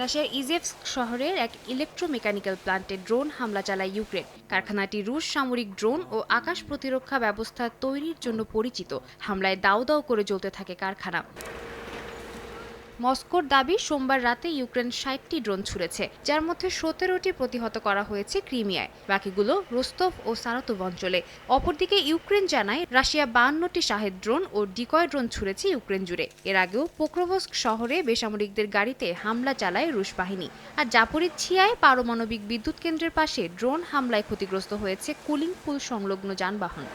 রাশিয়ার ইজেভস্ক শহরের এক ইলেকট্রোমেকানিক্যাল প্ল্যান্টে ড্রোন হামলা চালায় ইউক্রেন। কারখানাটি রুশ সামরিক ড্রোন ও আকাশ প্রতিরক্ষা ব্যবস্থা তৈরির জন্য পরিচিত। হামলায় দাউ দাউ করে জ্বলতে থাকে কারখানা। মস্কোর দাবি, সোমবার রাতে ইউক্রেন ৬০টি ড্রোন ছুড়েছে, যার মধ্যে ১৭টি প্রতিহত করা হয়েছে ক্রিমিয়ায়, বাকিগুলো রোস্তভ ও সারাতোভ অঞ্চলে। অপরদিকে ইউক্রেন জানায় রাশিয়া ৫২টি শাহেদ ড্রোন ও ডিকয় ড্রোন ছুড়েছে ইউক্রেন জুড়ে। এর আগেও পোক্রোভস্ক শহরে বেসামরিকদের গাড়িতে হামলা চালায় রুশ বাহিনী। আর জাপোরিঝিয়ায় পারমাণবিক বিদ্যুৎ কেন্দ্রের পাশে ড্রোন হামলায় ক্ষতিগ্রস্ত হয়েছে কুলিং পুল সংলগ্ন যানবাহন।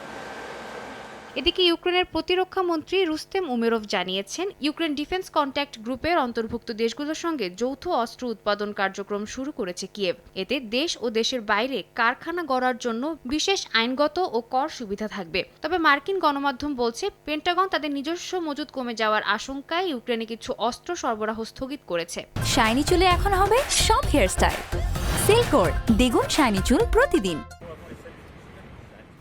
এদিকে ইউক্রেনের প্রতিরক্ষা মন্ত্রী রুস্তেম উমেরভ জানিয়েছেন, ইউক্রেন ডিফেন্স কন্ট্যাক্ট গ্রুপের অন্তর্ভুক্ত দেশগুলোর সঙ্গে যৌথ অস্ত্র উৎপাদন কার্যক্রম শুরু করেছে কিয়েভ। এতে দেশ ও দেশের বাইরে কারখানা গড়ার জন্য বিশেষ আইনগত ও কর সুবিধা থাকবে। তবে মার্কিন গণমাধ্যম বলছে, পেন্টাগন তাদের নিজস্ব মজুদ কমে যাওয়ার আশঙ্কায় ইউক্রেনে কিছু অস্ত্র সরবরাহ স্থগিত করেছে। শাইনি চুলে এখন হবে সব হেয়ারস্টাইল। সিল্কোর দ্বিগুণ শাইনি চুল প্রতিদিন।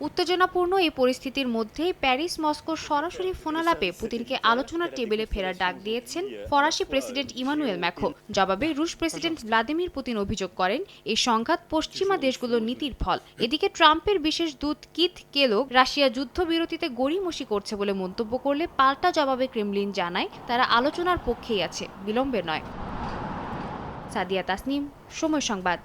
উত্তেজনাপূর্ণ এই পরিস্থিতির মধ্যেই প্যারিস মস্কো সরাসরি ফোনালাপে পুতিনকে আলোচনার টেবিলে ফেরার ডাক দিয়েছেন ফরাসি প্রেসিডেন্ট ইমানুয়েল ম্যাখো। জবাবে রুশ প্রেসিডেন্ট ভ্লাদিমির পুতিন অভিযোগ করেন, এই সংঘাত পশ্চিমা দেশগুলোর নীতির ফল। এদিকে ট্রাম্পের বিশেষ দূত কিথ কেলোগ রাশিয়া যুদ্ধবিরতিতে গড়িমসি করছে বলে মন্তব্য করলে পাল্টা জবাবে ক্রেমলিন জানায় তারা আলোচনার পক্ষেই আছে, বিলম্বে নয়। সাদিয়া তাসনিম, সময় সংবাদ।